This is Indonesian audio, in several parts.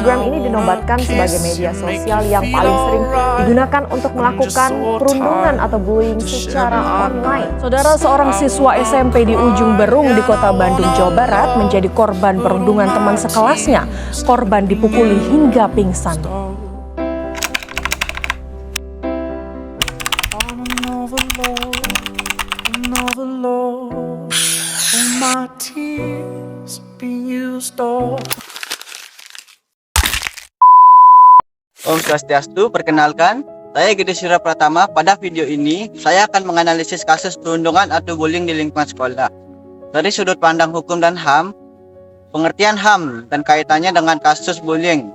Instagram ini dinobatkan sebagai media sosial yang paling sering digunakan untuk melakukan perundungan atau bullying secara online. Saudara, seorang siswa SMP di Ujung Berung di Kota Bandung, Jawa Barat menjadi korban perundungan teman sekelasnya. Korban dipukuli hingga pingsan. Om Swastiastu, perkenalkan, saya Gede Sira Pratama. Pada video ini, saya akan menganalisis kasus perundungan atau bullying di lingkungan sekolah. Dari sudut pandang hukum dan HAM, pengertian HAM dan kaitannya dengan kasus bullying.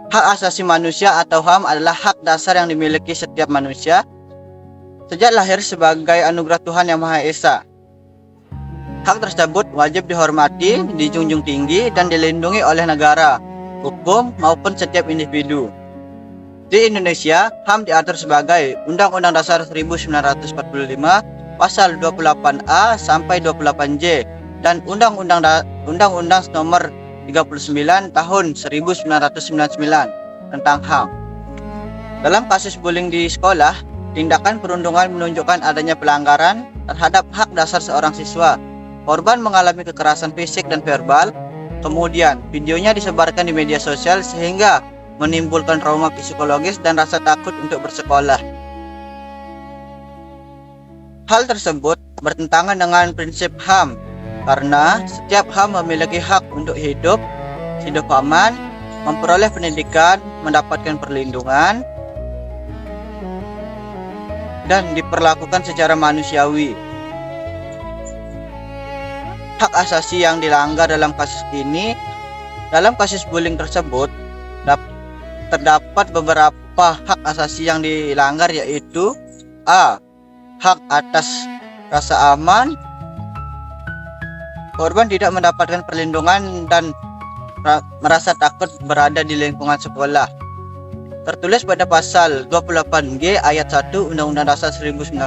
Hak asasi manusia atau HAM adalah hak dasar yang dimiliki setiap manusia sejak lahir sebagai anugerah Tuhan Yang Maha Esa. Hak tersebut wajib dihormati, dijunjung tinggi, dan dilindungi oleh negara, hukum, maupun setiap individu. Di Indonesia, HAM diatur sebagai Undang-Undang Dasar 1945 Pasal 28A sampai 28J dan Undang-Undang Nomor 39 Tahun 1999 tentang HAM. Dalam kasus bullying di sekolah, tindakan perundungan menunjukkan adanya pelanggaran terhadap hak dasar seorang siswa. Korban mengalami kekerasan fisik dan verbal. Kemudian, videonya disebarkan di media sosial sehingga menimbulkan trauma psikologis dan rasa takut untuk bersekolah. Hal tersebut bertentangan dengan prinsip HAM karena setiap HAM memiliki hak untuk hidup aman, memperoleh pendidikan, mendapatkan perlindungan, dan diperlakukan secara manusiawi. Hak asasi yang dilanggar dalam kasus ini, dalam kasus bullying tersebut terdapat beberapa hak asasi yang dilanggar, yaitu A. Hak atas rasa aman. Korban tidak mendapatkan perlindungan dan merasa takut berada di lingkungan sekolah. Tertulis pada pasal 28G ayat 1 Undang-Undang Dasar 1945.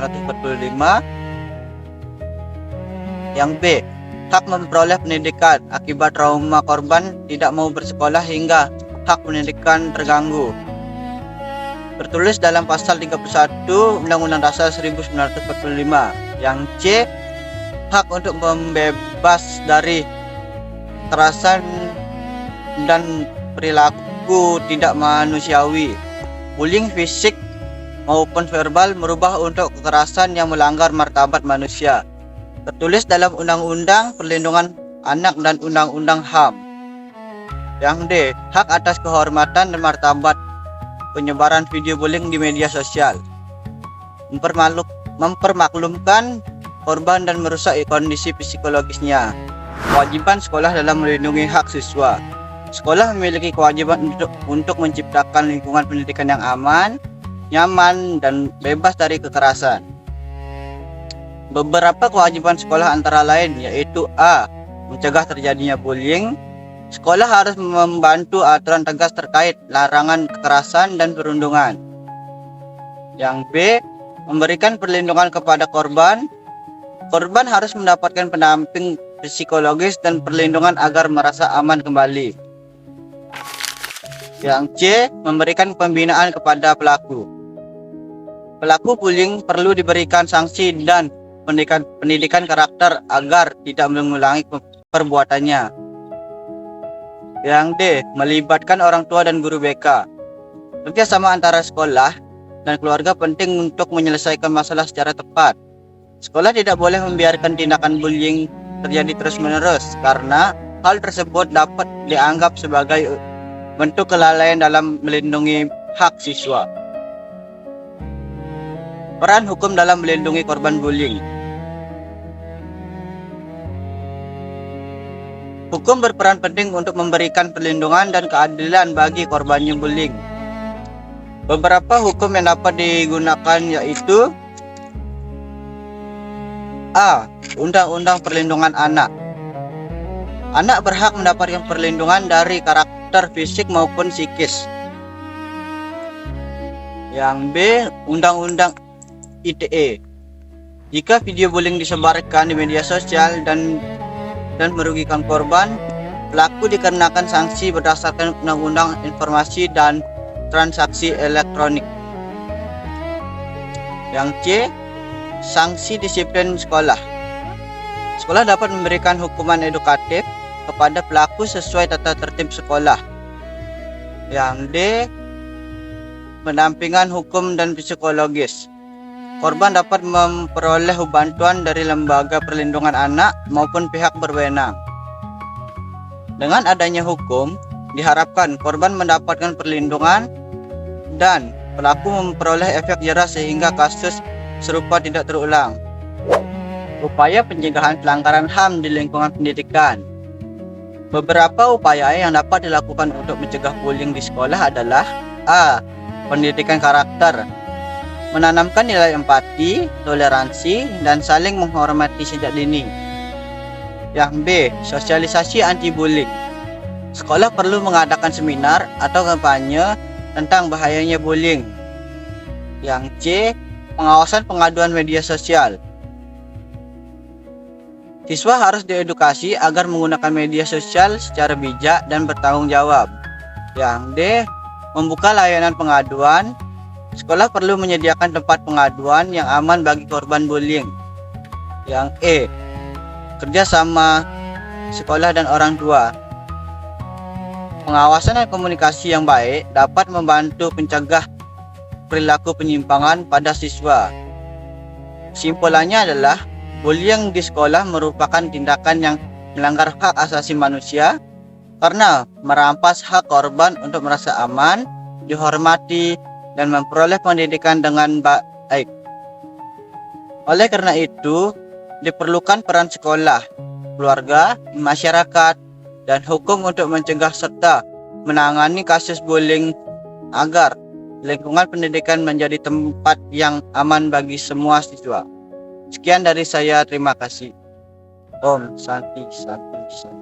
Yang B. Hak memperoleh pendidikan akibat trauma korban tidak mau bersekolah hingga hak pendidikan terganggu. Tertulis dalam pasal 31 Undang-Undang Dasar 1945. Yang C. Hak untuk membebas dari kekerasan dan perilaku tidak manusiawi. Bullying fisik maupun verbal merubah untuk kekerasan yang melanggar martabat manusia. Tertulis dalam Undang-Undang Perlindungan Anak dan Undang-Undang HAM. Yang D. Hak atas kehormatan dan martabat. Penyebaran video bullying di media sosial mempermaklumkan korban dan merusak kondisi psikologisnya. Kewajiban sekolah dalam melindungi hak siswa. Sekolah memiliki kewajiban untuk menciptakan lingkungan pendidikan yang aman, nyaman, dan bebas dari kekerasan. Beberapa kewajiban sekolah antara lain yaitu A. Mencegah terjadinya bullying. Sekolah harus membantu aturan tegas terkait larangan kekerasan dan perundungan. Yang B. Memberikan perlindungan kepada korban. Korban harus mendapatkan pendamping psikologis dan perlindungan agar merasa aman kembali. Yang C. Memberikan pembinaan kepada pelaku. Pelaku bullying perlu diberikan sanksi dan pendidikan karakter agar tidak mengulangi perbuatannya. Yang D. Melibatkan orang tua dan guru BK. Kerjasama antara sekolah dan keluarga penting untuk menyelesaikan masalah secara tepat. Sekolah tidak boleh membiarkan tindakan bullying terjadi terus-menerus karena hal tersebut dapat dianggap sebagai bentuk kelalaian dalam melindungi hak siswa. Peran hukum dalam melindungi korban bullying. Hukum berperan penting untuk memberikan perlindungan dan keadilan bagi korbannya bullying. Beberapa hukum yang dapat digunakan yaitu A. Undang-Undang Perlindungan Anak. Anak berhak mendapatkan perlindungan dari karakter fisik maupun psikis. Yang B. Undang-Undang ITE. Jika video bullying disebarkan di media sosial dan merugikan korban, Pelaku dikenakan sanksi berdasarkan Undang-Undang Informasi dan Transaksi Elektronik. Yang C, sanksi disiplin sekolah. Sekolah dapat memberikan hukuman edukatif kepada pelaku sesuai tata tertib sekolah. Yang D, pendampingan hukum dan psikologis. Korban dapat memperoleh bantuan dari lembaga perlindungan anak maupun pihak berwenang. Dengan adanya hukum, diharapkan korban mendapatkan perlindungan dan pelaku memperoleh efek jerah sehingga kasus serupa tidak terulang. Upaya pencegahan pelanggaran HAM di lingkungan pendidikan. Beberapa upaya yang dapat dilakukan untuk mencegah bullying di sekolah adalah A. Pendidikan karakter. Menanamkan nilai empati, toleransi, dan saling menghormati sejak dini. Yang B. Sosialisasi anti-bullying. Sekolah perlu mengadakan seminar atau kampanye tentang bahayanya bullying. Yang C. Pengawasan pengaduan media sosial. Siswa harus diedukasi agar menggunakan media sosial secara bijak dan bertanggung jawab. Yang D. Membuka layanan pengaduan. Sekolah perlu menyediakan tempat pengaduan yang aman bagi korban bullying. Yang E. Kerjasama sekolah dan orang tua. Pengawasan dan komunikasi yang baik dapat membantu mencegah perilaku penyimpangan pada siswa. Kesimpulannya adalah bullying di sekolah merupakan tindakan yang melanggar hak asasi manusia karena merampas hak korban untuk merasa aman, dihormati, dan memperoleh pendidikan dengan baik. Oleh karena itu, diperlukan peran sekolah, keluarga, masyarakat, dan hukum untuk mencegah serta menangani kasus bullying agar lingkungan pendidikan menjadi tempat yang aman bagi semua siswa. Sekian dari saya, terima kasih. Om Santi Santi Santi.